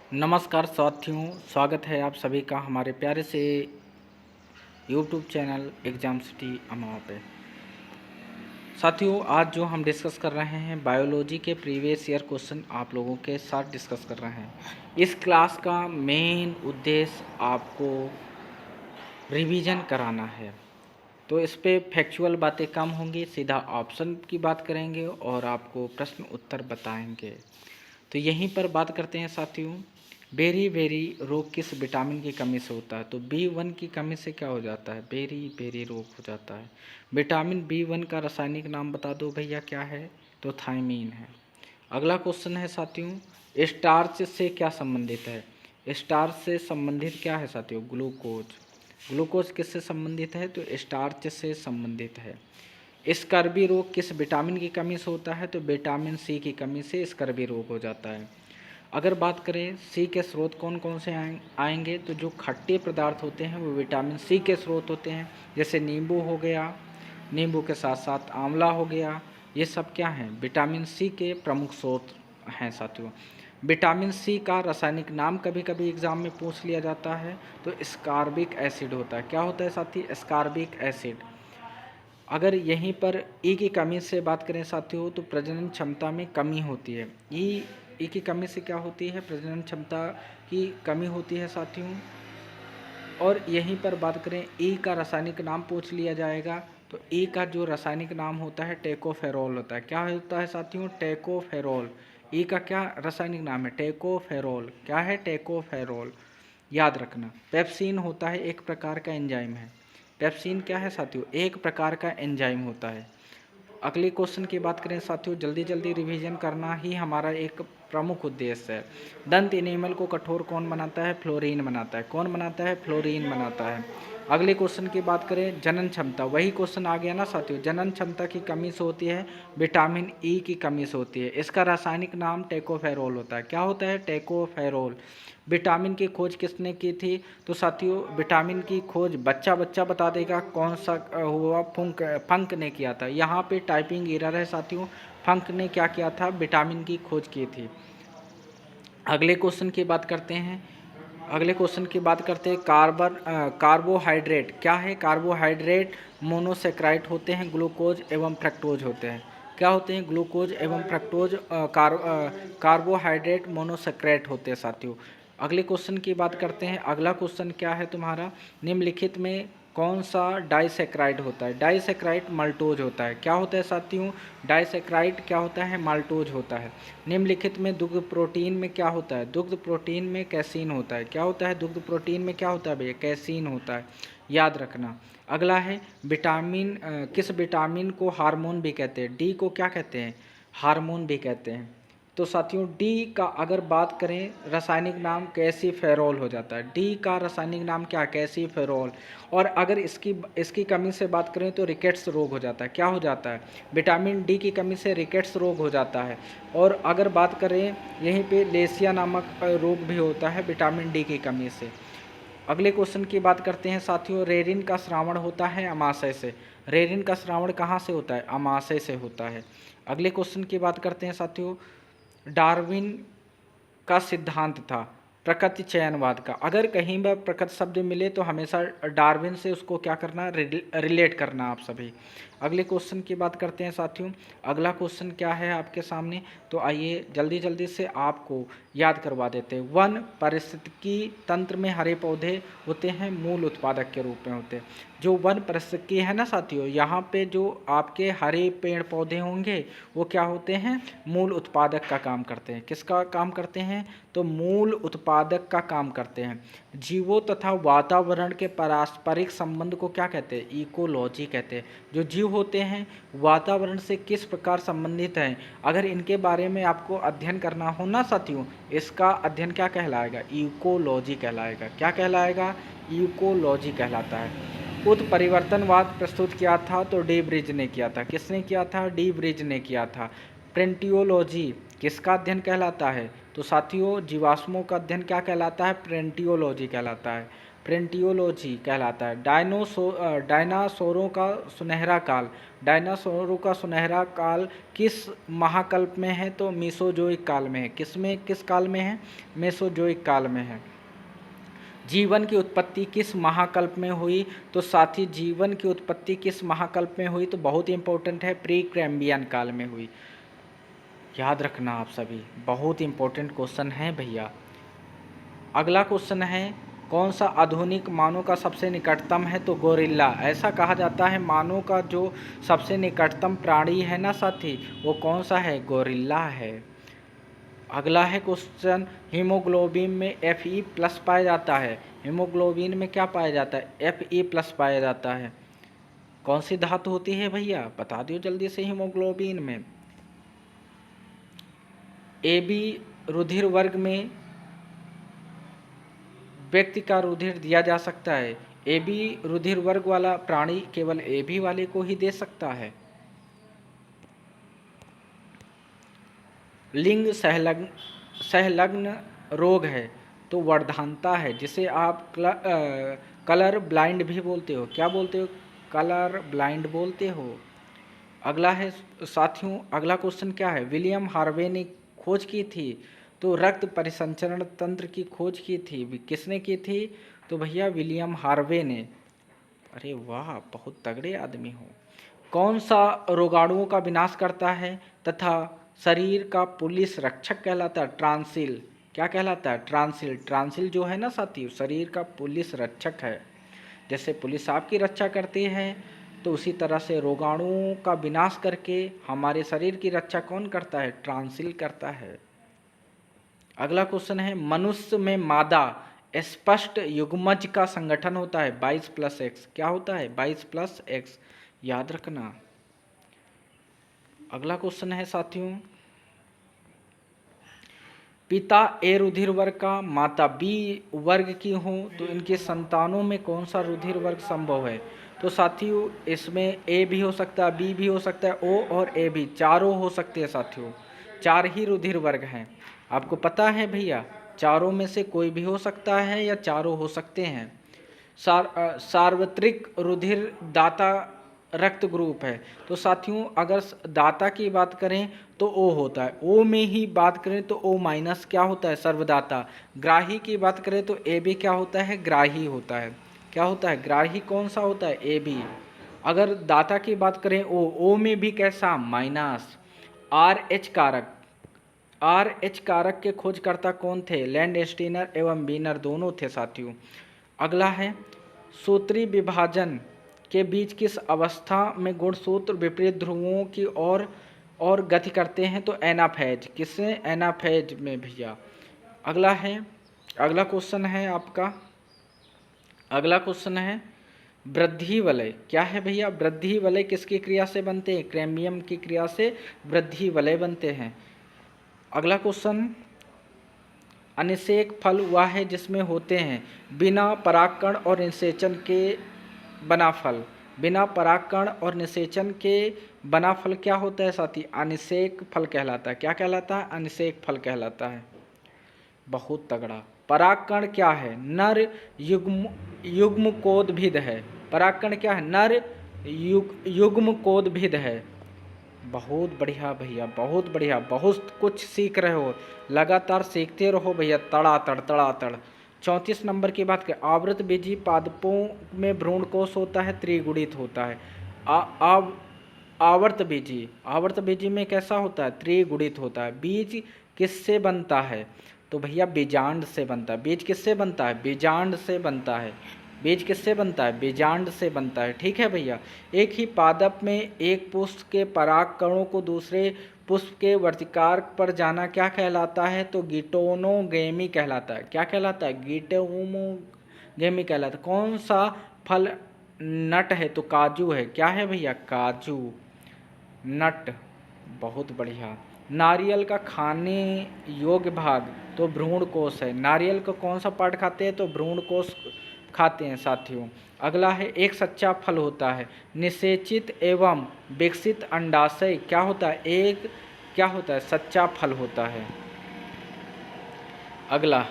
नमस्कार साथियों, स्वागत है आप सभी का हमारे प्यारे से यूट्यूब चैनल एग्ज़ाम सिटी अमवा पे। साथियों, आज जो हम डिस्कस कर रहे हैं बायोलॉजी के प्रीवियस ईयर क्वेश्चन आप लोगों के साथ डिस्कस कर रहे हैं। इस क्लास का मेन उद्देश्य आपको रिवीजन कराना है, तो इस पे फैक्चुअल बातें कम होंगी, सीधा ऑप्शन की बात करेंगे और आपको प्रश्न उत्तर बताएंगे। तो यहीं पर बात करते हैं साथियों, बेरी रोग किस विटामिन की कमी से होता है। तो B1 की कमी से क्या हो जाता है, बेरी रोग हो जाता है। विटामिन B1 का रासायनिक नाम बता दो भैया, क्या है, तो थायमीन है। अगला क्वेश्चन है साथियों, स्टार्च से क्या संबंधित है। स्टार्च से संबंधित क्या है साथियों, ग्लूकोज। ग्लूकोज किससे संबंधित है, तो स्टार्च से संबंधित है। स्कर्वी रोग किस विटामिन की कमी से होता है, तो विटामिन सी की कमी से स्कर्वी रोग हो जाता है। अगर बात करें सी के स्रोत कौन कौन से आएंगे, तो जो खट्टे पदार्थ होते हैं वो विटामिन सी के स्रोत होते हैं, जैसे नींबू हो गया, नींबू के साथ साथ आंवला हो गया, ये सब क्या हैं, विटामिन सी के प्रमुख स्रोत हैं साथियों। विटामिन सी का रासायनिक नाम कभी कभी एग्जाम में पूछ लिया जाता है, तो स्कारबिक एसिड होता है। क्या होता है साथी, स्कारबिक एसिड। अगर यहीं पर ई की कमी से बात करें साथियों, तो प्रजनन क्षमता में कमी होती है। ई की कमी से क्या होती है, प्रजनन क्षमता की कमी होती है साथियों। और यहीं पर बात करें ई का रासायनिक नाम पूछ लिया जाएगा, तो ई का जो रासायनिक नाम होता है टेकोफेरोल होता है। क्या होता है साथियों, टेकोफेरोल। ई का क्या रासायनिक नाम है, टेकोफेरोल। क्या है, टेकोफेरोल, याद रखना। पेप्सिन होता है, एक प्रकार का एंजाइम है। पेप्सिन क्या है साथियों, एक प्रकार का एंजाइम होता है। अगले क्वेश्चन की बात करें साथियों, जल्दी जल्दी रिवीजन करना ही हमारा एक प्रमुख उद्देश्य है। दंत इनेमल को कठोर कौन बनाता है, फ्लोरीन बनाता है। कौन बनाता है, फ्लोरीन बनाता है। अगले क्वेश्चन की बात करें, जनन क्षमता, वही क्वेश्चन आ गया ना साथियों। जनन क्षमता की कमी से होती है, विटामिन ई की कमी से होती है। इसका रासायनिक नाम टेकोफेरोल होता है। क्या होता है, टेकोफेरोल। विटामिन की खोज किसने की थी, तो साथियों विटामिन की खोज बच्चा बता देगा कौन सा हुआ, फंक ने किया था। यहाँ पे टाइपिंग एरर है साथियों, फंक ने क्या किया था, विटामिन की खोज की थी। अगले क्वेश्चन की बात करते हैं, कार्बोहाइड्रेट। क्या है, कार्बोहाइड्रेट मोनोसेक्राइड होते हैं, ग्लूकोज एवं फ्रक्टोज होते हैं। क्या होते हैं, ग्लूकोज एवं फ्रक्टोज कार्बोहाइड्रेट मोनोसेक्राइड होते हैं साथियों। अगले क्वेश्चन की बात करते हैं। अगला क्वेश्चन क्या है तुम्हारा, निम्नलिखित में कौन सा डाइसेक्राइड होता है। डाइसेक्राइड माल्टोज होता है। क्या होता है साथियों, डाइसेक्राइड क्या होता है, माल्टोज होता है। निम्नलिखित में दुग्ध प्रोटीन में क्या होता है, दुग्ध प्रोटीन में कैसीन होता है। क्या होता है, दुग्ध प्रोटीन में क्या होता है भैया, कैसीन होता है, याद रखना। अगला है विटामिन, किस विटामिन को हार्मोन भी कहते हैं। डी को क्या कहते हैं, हार्मोन भी कहते हैं। तो साथियों डी का अगर बात करें रासायनिक नाम कैसीफेरोल हो जाता है। डी का रासायनिक नाम क्या है, कैसीफेरोल। और अगर इसकी कमी से बात करें तो रिकेट्स रोग हो जाता है। क्या हो जाता है, विटामिन डी की कमी से रिकेट्स रोग हो जाता है। और अगर बात करें यहीं पे लेसिया नामक रोग भी होता है विटामिन डी की कमी से। अगले क्वेश्चन की बात करते हैं साथियों, रेरिन का श्रावण होता है अमाशय से। रेरिन का श्रावण कहाँ से होता है, अमाशय से होता है। अगले क्वेश्चन की बात करते हैं साथियों, डार्विन का सिद्धांत था प्रकृति चयनवाद का। अगर कहीं पर प्रकृति शब्द मिले तो हमेशा डार्विन से उसको क्या करना, रिलेट करना आप सभी। अगले क्वेश्चन की बात करते हैं साथियों। अगला क्वेश्चन क्या है आपके सामने, तो आइए जल्दी जल्दी से आपको याद करवा देते हैं। वन पारिस्थितिकी तंत्र में हरे पौधे होते हैं, मूल उत्पादक के रूप में होते हैं। जो वन पारिस्थितिकी है ना साथियों, यहाँ पे जो आपके हरे पेड़ पौधे होंगे वो क्या होते हैं, मूल उत्पादक का काम करते हैं। किसका काम करते हैं, तो मूल उत्पादक का काम करते हैं। जीवों तथा वातावरण के पारस्परिक संबंध को क्या कहते हैं, इकोलॉजी कहते हैं। जो जीव होते हैं वातावरण से किस प्रकार संबंधित हैं, अगर इनके बारे में आपको अध्ययन करना हो ना साथियों, इसका अध्ययन क्या कहलाएगा, इकोलॉजी कहलाएगा। क्या कहलाएगा, इकोलॉजी कहलाता है। उत्परिवर्तनवाद प्रस्तुत किया था तो डी ब्रिज ने किया था। किसने किया था, डी ब्रिज ने किया था। प्रेंटियोलॉजी किसका अध्ययन कहलाता है, तो साथियों जीवाश्मों का अध्ययन क्या कहलाता है, प्रेंटियोलॉजी कहलाता है। प्रेंटियोलॉजी कहलाता है। डायनासोरों का सुनहरा काल, डायनासोरों का सुनहरा काल किस महाकल्प में है? तो मीसोजोइक काल में है। किस काल में है? मेसोजोइक काल में है। जीवन की उत्पत्ति किस महाकल्प में हुई? तो साथी जीवन की उत्पत्ति किस महाकल्प में हुई? तो बहुत इंपॉर्टेंट है, प्री कैम्ब्रियन काल में हुई। याद रखना आप सभी, बहुत इंपॉर्टेंट क्वेश्चन है भैया। अगला क्वेश्चन है, कौन सा आधुनिक मानव का सबसे निकटतम है? तो गोरिल्ला। ऐसा कहा जाता है मानव का जो सबसे निकटतम प्राणी है ना साथी, वो कौन सा है? गोरिल्ला है। अगला है क्वेश्चन, हीमोग्लोबिन में Fe+ पाया जाता है। हीमोग्लोबिन में क्या पाया जाता है? Fe+ पाया जाता है। कौन सी धातु होती है भैया? बता दो जल्दी से। हीमोग्लोबिन में AB रुधिर वर्ग में व्यक्ति का रुधिर दिया जा सकता है। AB रुधिर वर्ग वाला प्राणी केवल AB वाले को ही दे सकता है। लिंग सहलग्न रोग है तो वर्धानता है, जिसे आप कलर ब्लाइंड भी बोलते हो। क्या बोलते हो? कलर ब्लाइंड बोलते हो। अगला है साथियों, अगला क्वेश्चन क्या है? विलियम हार्वे ने खोज की थी तो रक्त परिसंचरण तंत्र की खोज की थी। किसने की थी? तो भैया विलियम हार्वे ने। अरे वाह, बहुत तगड़े आदमी हो। कौन सा रोगाणुओं का विनाश करता है तथा शरीर का पुलिस रक्षक कहलाता है? ट्रांसिल। क्या कहलाता है? ट्रांसिल। ट्रांसिल जो है ना साथी, शरीर का पुलिस रक्षक है। जैसे पुलिस आपकी रक्षा करती है तो उसी तरह से रोगाणुओं का विनाश करके हमारे शरीर की रक्षा कौन करता है? ट्रांसिल करता है। अगला क्वेश्चन है, मनुष्य में मादा स्पष्ट युग्मज का संगठन होता है 22+X। क्या होता है? 22+X। याद रखना। अगला क्वेश्चन है साथियों, पिता ए रुधिर वर्ग का, माता बी वर्ग की हो तो इनके संतानों में कौन सा रुधिर वर्ग संभव है? तो साथियों इसमें ए भी हो सकता है, बी भी हो सकता है, ओ और ए भी, चारों हो सकते हैं साथियों। 4 ही रुधिर वर्ग हैं। आपको पता है भैया, चारों में से कोई भी हो सकता है या चारों हो सकते हैं। सार्वत्रिक रुधिर दाता रक्त ग्रुप है। तो साथियों अगर दाता की बात करें तो ओ होता है। ओ में ही बात करें तो O- क्या होता है? सर्वदाता। ग्राही की बात करें तो ए बी क्या होता है? ग्राही होता है। क्या होता है? ग्राही कौन सा होता है? A B. अगर दाता की बात करें ओ में भी कैसा? माइनस। RH कारक, RH कारक के खोजकर्ता कौन थे? लैंडस्टीनर एवं वीनर दोनों थे साथियों। अगला है, सूत्री विभाजन के बीच किस अवस्था में गुणसूत्र विपरीत ध्रुवों की और गति करते हैं? तो एनाफेज। किससे? एनाफेज में भैया। अगला है, अगला क्वेश्चन है आपका, अगला क्वेश्चन है वृद्धि वलय। क्या है भैया? वृद्धि वलय किसकी क्रिया से बनते हैं? कैम्बियम की क्रिया से वृद्धि वलय बनते हैं। अगला क्वेश्चन, अनिषेक फल वह है जिसमें होते हैं बिना परागकण और निषेचन के बना फल। बिना परागकण और निषेचन के बना फल क्या होता है साथी? अनिषेक फल कहलाता है। क्या कहलाता है? अनिषेक फल कहलाता है। बहुत तगड़ा। परागकण क्या है? नर युग्मकोद्भिद है। परागकण क्या है? नर युग्मकोद्भिद है। बहुत बढ़िया भैया, बहुत बढ़िया, बहुत कुछ सीख रहे हो। लगातार सीखते रहो भैया, तड़ातड़ तड़ातड़। 34 नंबर की बात करें, आवृत बीजी पादपों में भ्रूणकोश होता है, त्रिगुणित होता है। आवर्त बीजी में कैसा होता है? त्रिगुणित होता है। बीज किससे बनता है? तो भैया बीजांड से बनता है। बीज किससे बनता है? बीजांड से बनता है। बीज किससे बनता है? बीजांड से बनता है। ठीक है भैया। एक ही पादप में एक पुष्प के पराग कणों को दूसरे पुष्प के वर्तिकार पर जाना क्या कहलाता है? तो गिटोनोगेमी कहलाता है। क्या कहलाता है? गिटोनोगेमी कहलाता है। कौन सा फल नट है? तो काजू है। क्या है भैया? काजू, नट। बहुत बढ़िया। नारियल का खाने योग्य भाग तो भ्रूणकोश है। नारियल का कौन सा पार्ट खाते हैं? तो भ्रूणकोश खाते हैं साथियों। अगला है, एक सच्चा फल होता है निषेचित एवं विकसित अंडाशय क्या होता है? एक क्या होता है? सच्चा फल होता है। अगला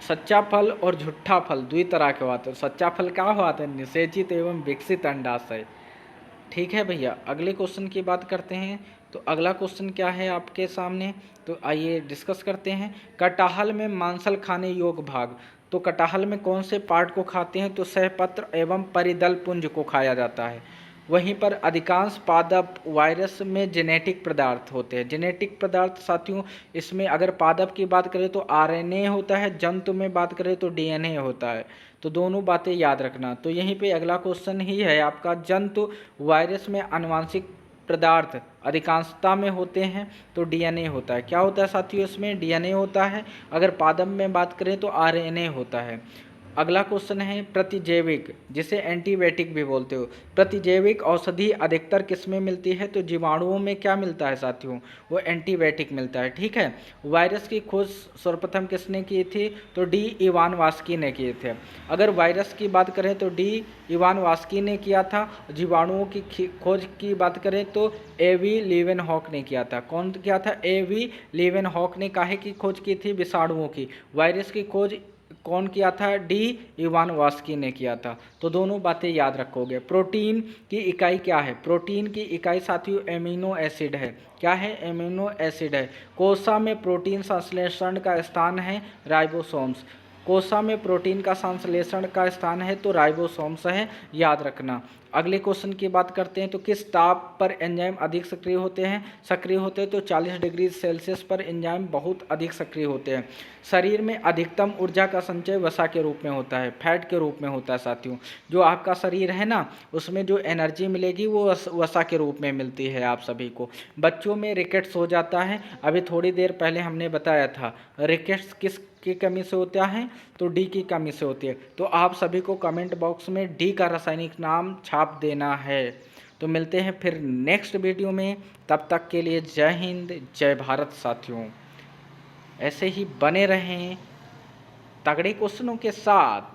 सच्चा फल और झूठा फल दुई तरह के होते हैं। सच्चा फल क्या होता है? निषेचित एवं विकसित अंडाशय। ठीक है भैया, अगले क्वेश्चन की बात करते हैं। तो अगला क्वेश्चन क्या है आपके सामने, तो आइए डिस्कस करते हैं। कटहल में मांसल खाने योग्य भाग। तो कटहल में कौन से पार्ट को खाते हैं? तो सहपत्र एवं परिदल पुंज को खाया जाता है। वहीं पर अधिकांश पादप वायरस में जेनेटिक पदार्थ होते हैं। जेनेटिक पदार्थ साथियों, इसमें अगर पादप की बात करें तो आरएनए होता है, जंतु में बात करें तो डीएनए होता है। तो दोनों बातें याद रखना। तो यहीं पे अगला क्वेश्चन ही है आपका, जंतु वायरस में आनुवांशिक पदार्थ अधिकांशता में होते हैं तो डीएनए होता है। क्या होता है साथियों? इसमें डीएनए होता है। अगर पादप में बात करें तो आरएनए होता है। अगला क्वेश्चन है प्रतिजैविक, जिसे एंटीबायोटिक भी बोलते हो। प्रतिजैविक औषधि अधिकतर किसमें मिलती है? तो जीवाणुओं में क्या मिलता है साथियों? वो एंटीबायोटिक मिलता है। ठीक है। वायरस की खोज सर्वप्रथम किसने की थी? तो डी इवान वास्की ने किए थे। अगर वायरस की बात करें तो डी इवान वास्की ने किया था। जीवाणुओं की खोज की बात करें तो एवी लीवेनहॉक ने किया था। कौन किया था? एवी लीवेनहॉक ने काहे की खोज की थी? विषाणुओं की। वायरस की खोज कौन किया था? डी इवान वास्की ने किया था। तो दोनों बातें याद रखोगे। प्रोटीन की इकाई क्या है? प्रोटीन की इकाई साथियों एमिनो एसिड है। क्या है? एमिनो एसिड है। कोशिका में प्रोटीन संश्लेषण का स्थान है राइबोसोम्स। कोशिका में प्रोटीन का संश्लेषण का स्थान है तो राइबोसोम्स है, याद रखना। अगले क्वेश्चन की बात करते हैं। तो किस ताप पर एंजाइम अधिक सक्रिय होते हैं? तो 40 डिग्री सेल्सियस पर एंजाइम बहुत अधिक सक्रिय होते हैं। शरीर में अधिकतम ऊर्जा का संचय वसा के रूप में होता है, फैट के रूप में होता है साथियों। जो आपका शरीर है ना, उसमें जो एनर्जी मिलेगी वो वसा के रूप में मिलती है आप सभी को। बच्चों में रिकेट्स हो जाता है, अभी थोड़ी देर पहले हमने बताया था। रिकेट्स किस की कमी से होता है? तो डी की कमी से होती है। तो आप सभी को कमेंट बॉक्स में डी का रासायनिक नाम छाप देना है। तो मिलते हैं फिर नेक्स्ट वीडियो में, तब तक के लिए जय हिंद जय भारत साथियों। ऐसे ही बने रहें तगड़े क्वेश्चनों के साथ।